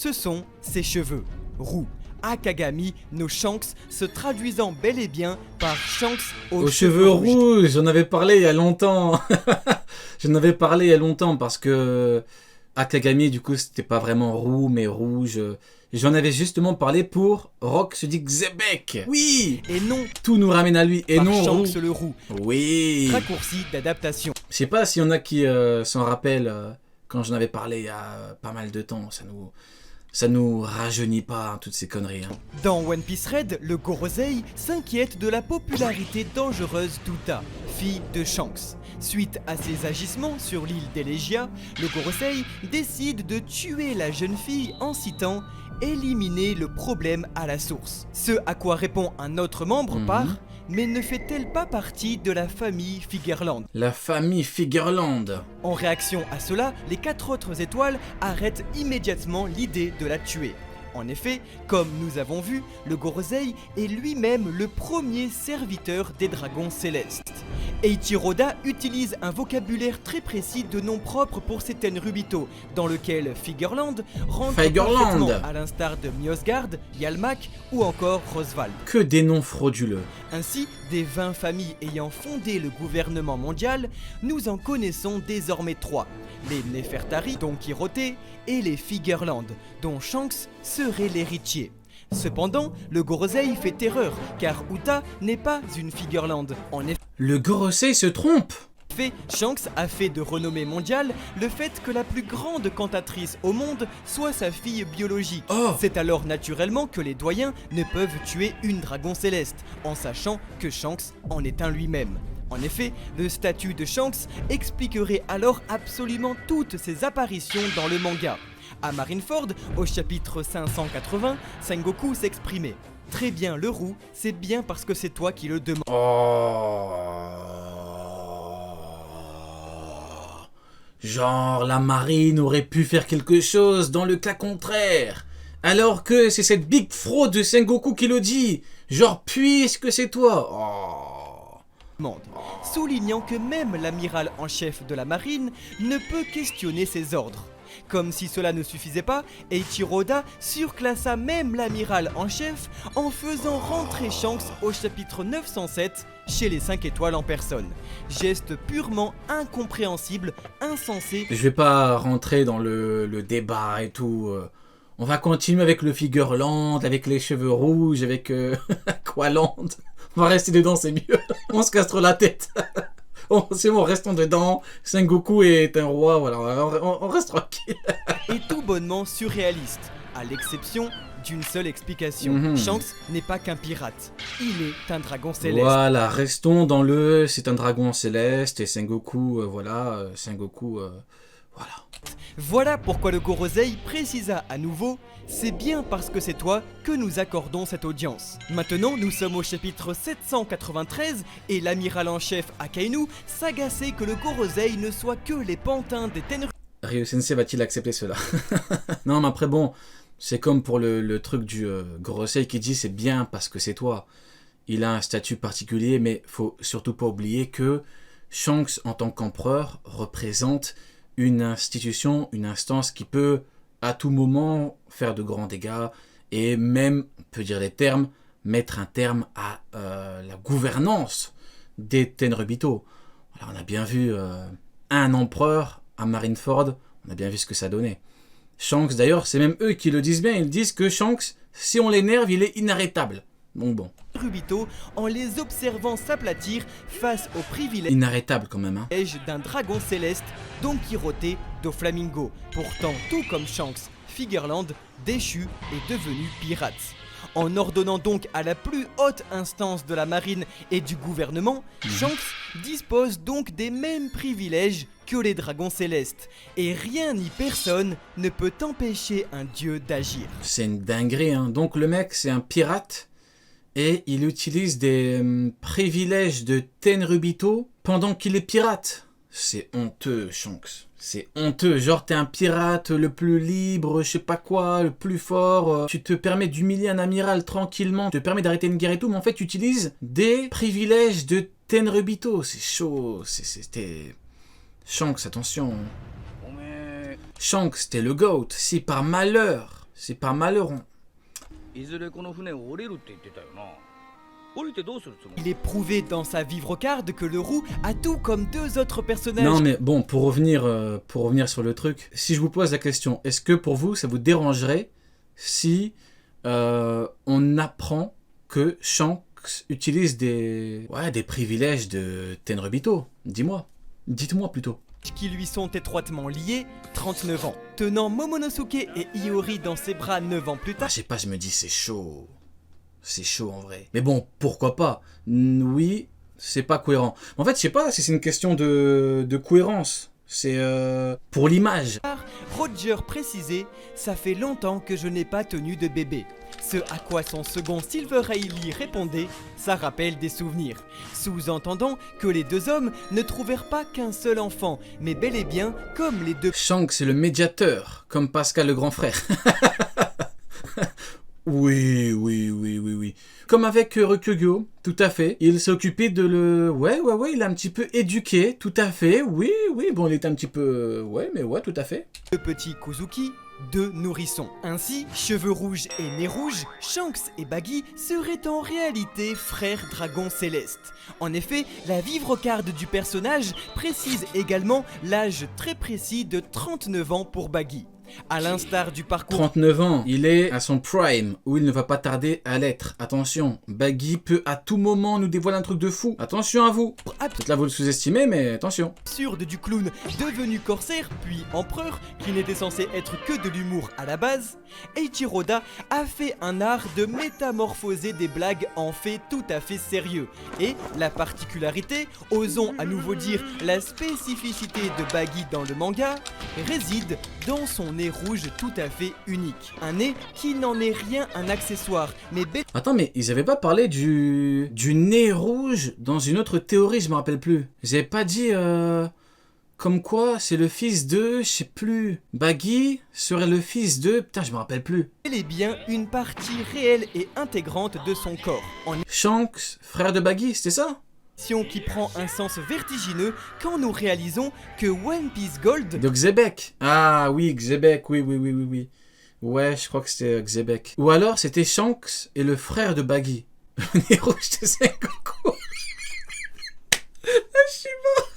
ce sont ses cheveux roux. Akagami no Shanks se traduisant bel et bien par Shanks aux cheveux rouges. J'en avais parlé il y a longtemps. J'en avais parlé il y a longtemps parce que Akagami, du coup, c'était pas vraiment roux, mais rouge. J'en avais justement parlé pour Rock se dit Xebec. Oui. Et non. Tout nous ramène à lui. Et par non Shanks roux. le roux. Oui. Raccourci d'adaptation. Je sais pas s'il y en a qui s'en rappellent quand j'en avais parlé il y a pas mal de temps. Ça nous rajeunit pas, hein, toutes ces conneries. Hein. Dans One Piece Red, le Gorosei s'inquiète de la popularité dangereuse d'Uta, fille de Shanks. Suite à ses agissements sur l'île d'Elegia, le Gorosei décide de tuer la jeune fille en citant « éliminer le problème à la source ». Ce à quoi répond un autre membre par « mais ne fait-elle pas partie de la famille Figerland ?» La famille Figerland. En réaction à cela, les 4 autres étoiles arrêtent immédiatement l'idée de la tuer. En effet, comme nous avons vu, le Gorosei est lui-même le premier serviteur des dragons célestes. Eiichiro Oda utilise un vocabulaire très précis de noms propres pour ces Tenryubito, dans lequel Figerland rentre parfaitement à l'instar de Mjosgard, Yalmak ou encore Roswald. Que des noms frauduleux. Ainsi, des 20 familles ayant fondé le gouvernement mondial, nous en connaissons désormais 3. Les Nefertari, Don Quirote, et les Figerland, dont Shanks serait l'héritier. Cependant, le Gorosei fait erreur, car Uta n'est pas une Figerland. En effet, le Gorosei se trompe. Shanks a fait de renommée mondiale le fait que la plus grande cantatrice au monde soit sa fille biologique. Oh. C'est alors naturellement que les doyens ne peuvent tuer une dragon céleste, en sachant que Shanks en est un lui-même. En effet, le statut de Shanks expliquerait alors absolument toutes ses apparitions dans le manga. À Marineford, au chapitre 580, Sengoku s'exprimait « Très bien le roux, c'est bien parce que c'est toi qui le demandes. » Genre, la marine aurait pu faire quelque chose dans le cas contraire. Alors que c'est cette big fraude de Sengoku qui le dit. Genre, puisque c'est toi. Soulignant que même l'amiral en chef de la marine ne peut questionner ses ordres. Comme si cela ne suffisait pas, Eiichiro Oda surclassa même l'amiral en chef en faisant rentrer Shanks au chapitre 907 chez les 5 étoiles en personne. Geste purement incompréhensible, insensé. Je vais pas rentrer dans le débat et tout. On va continuer avec le Figerland, avec les cheveux rouges, avec Aqualand. On va rester dedans, c'est mieux. On se casse trop la tête. C'est bon, restons dedans. Sengoku est un roi, voilà, on reste tranquille. Et tout bonnement surréaliste, à l'exception d'une seule explication. Shanks n'est pas qu'un pirate, il est un dragon céleste. Voilà, restons dans le... C'est un dragon céleste et Sengoku, voilà. Voilà pourquoi le Gorosei précisa à nouveau « C'est bien parce que c'est toi que nous accordons cette audience ». Maintenant, nous sommes au chapitre 793 et l'amiral en chef Akainu s'agaçait que le Gorosei ne soit que les pantins des Tenryubito. Ryo-sensei va-t-il accepter cela? Non, mais après bon, c'est comme pour le truc du Gorosei qui dit « C'est bien parce que c'est toi ». Il a un statut particulier, mais faut surtout pas oublier que Shanks, en tant qu'empereur, représente une institution, une instance qui peut à tout moment faire de grands dégâts et même, on peut dire les termes, mettre un terme à la gouvernance des Tenryubito. Alors, on a bien vu un empereur à Marineford, on a bien vu ce que ça donnait. Shanks d'ailleurs, c'est même eux qui le disent bien, ils disent que Shanks, si on l'énerve, il est inarrêtable. Bon. Tenryubito en les observant s'aplatir face au privilège inarrêtable quand même, hein. D'un dragon céleste, Don Quirote do Flamingo. Pourtant, tout comme Shanks, Figerland, déchu, est devenu pirate. En ordonnant donc à la plus haute instance de la marine et du gouvernement, Shanks dispose donc des mêmes privilèges que les dragons célestes. Et rien ni personne ne peut empêcher un dieu d'agir. C'est une dinguerie, hein. Donc le mec, c'est un pirate et il utilise des privilèges de Tenryubito pendant qu'il est pirate. C'est honteux, Shanks. C'est honteux. Genre, t'es un pirate le plus libre, je sais pas quoi, le plus fort. Tu te permets d'humilier un amiral tranquillement. Tu te permets d'arrêter une guerre et tout, mais en fait, tu utilises des privilèges de Tenryubito. C'est chaud. C'était... Shanks, attention. Shanks, t'es le GOAT. Si par malheur, C'est pas malheureux. いずれこの船を降りるって言ってたよな。降りてどうするつもり？ Il est prouvé dans sa vivrocarde que le roux a tout comme deux autres personnages. Non mais bon, pour revenir sur le truc, si je vous pose la question, est-ce que pour vous, ça vous dérangerait si on apprend que Shanks utilise des privilèges de Tenryubito? Dis-moi. Dites-moi plutôt. Qui lui sont étroitement liés, 39 ans. Tenant Momonosuke et Iori dans ses bras 9 ans plus Ah, tard, je sais pas, je me dis c'est chaud. C'est chaud en vrai. Mais bon, pourquoi pas? Oui, c'est pas cohérent. En fait, je sais pas si c'est une question de cohérence. C'est pour l'image. Roger précisait « Ça fait longtemps que je n'ai pas tenu de bébé ». Ce à quoi son second Silver Hailey répondait « Ça rappelle des souvenirs », sous-entendant que les deux hommes ne trouvèrent pas qu'un seul enfant, mais bel et bien comme les deux. Shanks, c'est le médiateur, comme Pascal le grand frère. Oui. Comme avec Ryukyu, tout à fait. Il s'est occupé de le... Ouais, il a un petit peu éduqué, tout à fait. Oui, bon, il est un petit peu... Ouais, tout à fait. Deux petits Kuzuki, deux nourrissons. Ainsi, cheveux rouges et nez rouge, Shanks et Baggy seraient en réalité frères dragons célestes. En effet, la vivrocarde du personnage précise également l'âge très précis de 39 ans pour Baggy. À l'instar du parcours 39 ans, il est à son prime, où il ne va pas tarder à l'être. Attention, Baggy peut à tout moment nous dévoiler un truc de fou. Attention à vous. Peut-être là vous le sous-estimez, mais attention. absurde du clown devenu corsaire puis empereur, qui n'était censé être que de l'humour à la base, Eiichiro Oda a fait un art de métamorphoser des blagues en faits tout à fait sérieux. Et la particularité, osons à nouveau dire la spécificité de Baggy dans le manga, réside dans son nez rouge tout à fait unique. Un nez qui n'en est rien un accessoire, mais Attends, mais ils avaient pas parlé du nez rouge dans une autre théorie, je me rappelle plus. Ils avaient pas dit comme quoi c'est le fils de, je sais plus. Baggy serait le fils de, putain, je me rappelle plus. bel et bien une partie réelle et intégrante de son corps. En Shanks, frère de Baggy, c'était ça? qui prend un sens vertigineux quand nous réalisons que One Piece Gold De Xebec. Ah oui, Xebec, oui. Ouais, je crois que c'était Xebec. Ou alors c'était Shanks et le frère de Baggy. Le nez rouge de Sengoku. Je suis mort.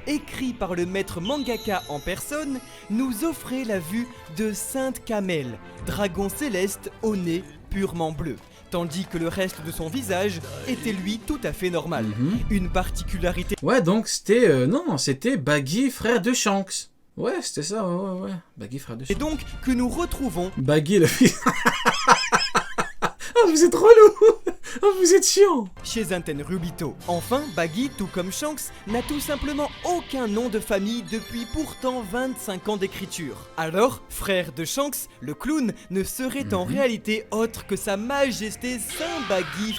écrit par le maître mangaka en personne, nous offrait la vue de Sainte Kamel, dragon céleste au nez purement bleu, tandis que le reste de son visage était lui tout à fait normal. Une particularité Ouais, donc c'était... non, c'était Baggy, frère de Shanks. Ouais, c'était ça, ouais. Baggy, frère de et Shanks. donc que nous retrouvons Baggy, le fils... Oh, vous êtes relou. Oh, vous êtes chiant. chez un Tenryubito. Enfin, Baggy, tout comme Shanks, n'a tout simplement aucun nom de famille depuis pourtant 25 ans d'écriture. Alors, frère de Shanks, le clown ne serait en réalité autre que sa majesté Saint Baggy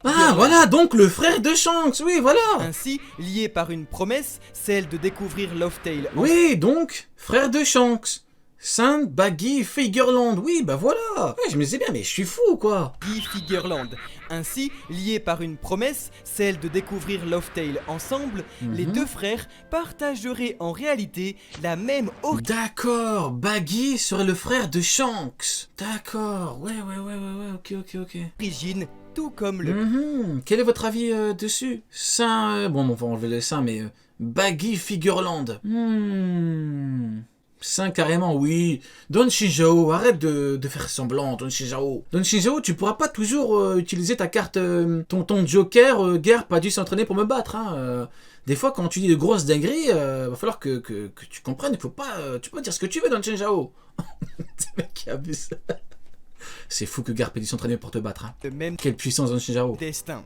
Ah, voilà, donc le frère de Shanks, oui, voilà. ainsi lié par une promesse, celle de découvrir Lovetail en Oui, donc, frère de Shanks. Saint Baggy Figureland, oui, bah voilà. Ouais, je me disais bien, mais je suis fou, quoi. Guy Figureland. Ainsi, liés par une promesse, celle de découvrir Lovetail ensemble, les deux frères partageraient en réalité la même D'accord, Baggy serait le frère de Shanks. D'accord, ouais, ok. origine, tout comme le Quel est votre avis dessus? Saint... bon, on va enlever le Saint, mais... Baggy Figureland. Saint carrément, oui. Don Shinjao, arrête de faire semblant, Don Shinjao. Don Shinjao, tu pourras pas toujours utiliser ta carte, ton joker, guerre, pas dû s'entraîner pour me battre. Hein. Des fois, quand tu dis de grosses dingueries, va falloir que tu comprennes, tu peux pas dire ce que tu veux, Don Shinjao. C'est le mec qui abuse. C'est fou que Garp ait dû s'entraîner pour te battre. Hein. même Quelle puissance, Don Shinjao. destin.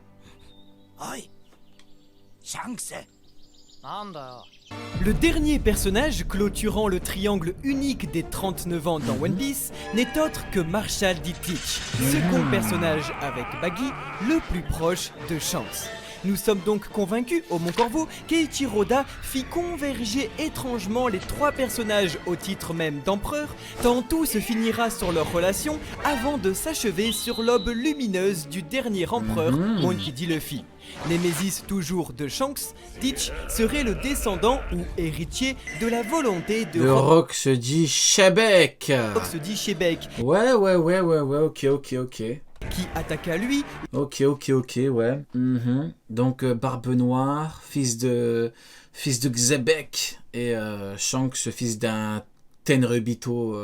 Le dernier personnage clôturant le triangle unique des 39 ans dans One Piece n'est autre que Marshall D. Teach, second personnage avec Baggy, le plus proche de Shanks. Nous sommes donc convaincus, au Mont Corvo, qu'Eiichiro Oda fit converger étrangement les trois personnages au titre même d'empereur, tant tout se finira sur leur relation avant de s'achever sur l'aube lumineuse du dernier empereur, Monkey D. Luffy. Némésis toujours de Shanks, Teach serait le descendant ou héritier de la volonté de Le roc se dit Shebek. se dit Shebek, Ouais, ok. qui attaqua lui. Ok, ouais. Donc, Barbe Noire, fils de Xebek, et Shanks, fils d'un Tenryubito.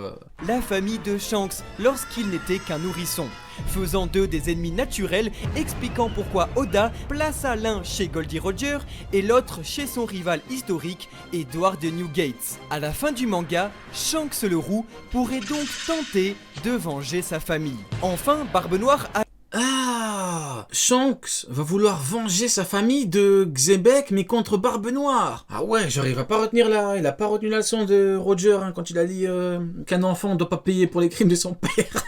La famille de Shanks lorsqu'il n'était qu'un nourrisson, faisant d'eux des ennemis naturels, expliquant pourquoi Oda plaça l'un chez Goldie Roger et l'autre chez son rival historique, Edward Newgates. À la fin du manga, Shanks le Roux pourrait donc tenter de venger sa famille. Enfin, Barbe Noire a... Ah, Shanks va vouloir venger sa famille de Xebek, mais contre Barbe Noire. Ah ouais, genre il va pas retenir il a pas retenu la leçon de Roger quand il a dit qu'un enfant ne doit pas payer pour les crimes de son père.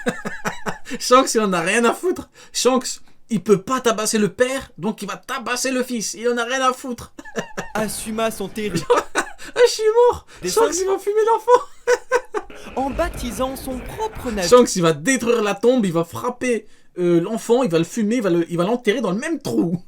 Shanks, il en a rien à foutre. Shanks, il peut pas tabasser le père, donc il va tabasser le fils. Il en a rien à foutre. assuma son terrible Ah, je suis mort. Shanks, il va fumer l'enfant. en baptisant son propre navire. Shanks, il va détruire la tombe, il va frapper l'enfant, il va le fumer, il va l'enterrer dans le même trou.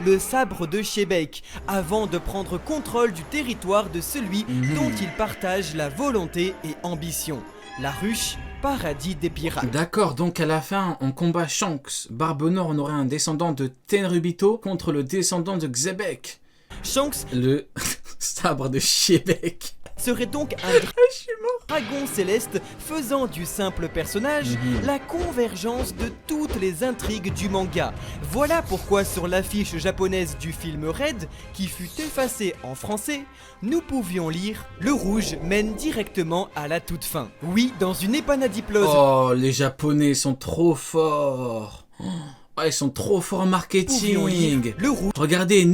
Le sabre de Shebek, avant de prendre contrôle du territoire de celui dont il partage la volonté et ambition. La ruche, paradis des pirates. D'accord, donc à la fin, on combat Shanks. Barbe Noire, on aurait un descendant de Tenryubito contre le descendant de Xebek. Shanks Le sabre de Shebek. serait donc un dragon céleste faisant du simple personnage la convergence de toutes les intrigues du manga. Voilà pourquoi sur l'affiche japonaise du film Red, qui fut effacée en français, nous pouvions lire « Le rouge mène directement à la toute fin ». Oui, dans une épanadiplose. Oh, les Japonais sont trop forts. Oh, ils sont trop forts en pouvions lire marketing. Le rouge Regardez,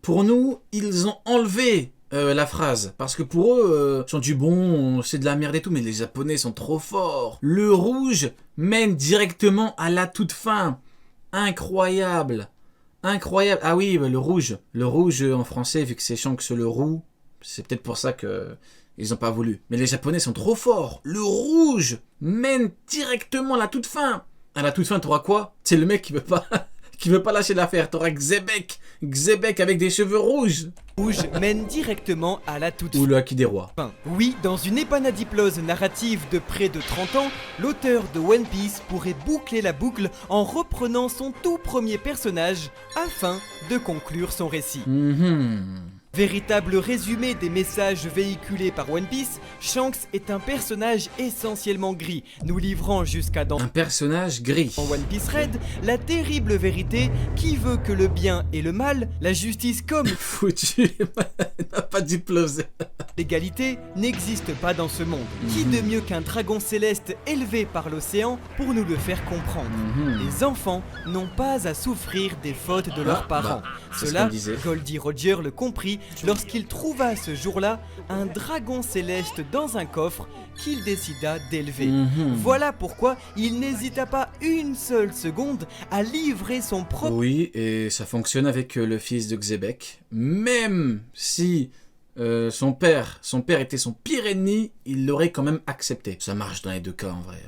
pour nous, ils ont enlevé la phrase. Parce que pour eux, ils ont dit bon, c'est de la merde et tout, mais les Japonais sont trop forts. Le rouge mène directement à la toute fin. Incroyable. Incroyable. Ah oui, le rouge. Le rouge en français, vu que c'est Shanks le roux, c'est peut-être pour ça que ils n'ont pas voulu. Mais les Japonais sont trop forts. Le rouge mène directement à la toute fin. À la toute fin, t'auras quoi? C'est le mec qui veut pas lâcher l'affaire. T'auras Xebek avec des cheveux rouges. mène directement à la toute Ou le Haki des rois. fin. Oui, dans une épanadiplose narrative de près de 30 ans, l'auteur de One Piece pourrait boucler la boucle en reprenant son tout premier personnage afin de conclure son récit. Véritable résumé des messages véhiculés par One Piece, Shanks est un personnage essentiellement gris, nous livrant jusqu'à dans Un personnage gris. One Piece Red la terrible vérité qui veut que le bien et le mal, la justice comme Foutu, n'a pas diplosé. l'égalité n'existent pas dans ce monde. Qui de mieux qu'un dragon céleste élevé par l'océan pour nous le faire comprendre? Les enfants n'ont pas à souffrir des fautes de leurs parents. c'est ce Cela, qu'on disait. Goldie Roger le comprit lorsqu'il trouva ce jour-là un dragon céleste dans un coffre qu'il décida d'élever. Voilà pourquoi il n'hésita pas une seule seconde à livrer son propre... Oui, et ça fonctionne avec le fils de Xebek. Même si son père était son pire ennemi, il l'aurait quand même accepté. Ça marche dans les deux cas en vrai.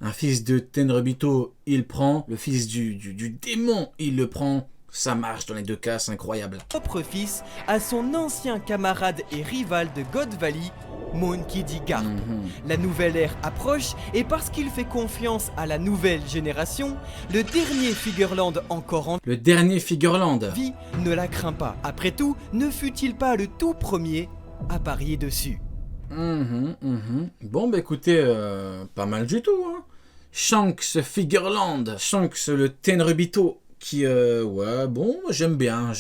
Un fils de Tenryubito, il prend. Le fils du démon, il le prend. Ça marche dans les deux cas, c'est incroyable. propre fils à son ancien camarade et rival de God Valley, Monkey D. Garp. La nouvelle ère approche et parce qu'il fait confiance à la nouvelle génération, le dernier Figureland encore en Le dernier Figureland. vie ne la craint pas. Après tout, ne fut-il pas le tout premier à parier dessus? Bon, bah écoutez, pas mal du tout. Hein. Shanks Figureland. Shanks le Tenryubito. Qui, ouais, bon, j'aime bien.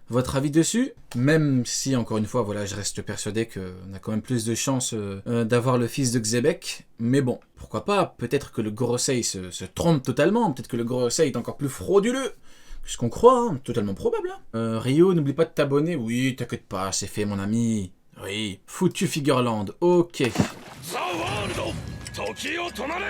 Votre avis dessus? Même si, encore une fois, voilà, je reste persuadé qu'on a quand même plus de chances d'avoir le fils de Xebek. Mais bon, pourquoi pas? Peut-être que le Gorosei se trompe totalement. Peut-être que le Gorosei est encore plus frauduleux que ce qu'on croit. Hein. Totalement probable. Hein. Rio, n'oublie pas de t'abonner. Oui, t'inquiète pas, c'est fait, mon ami. Oui, foutu Figureland. Ok. ザ・ワールド時を止まれ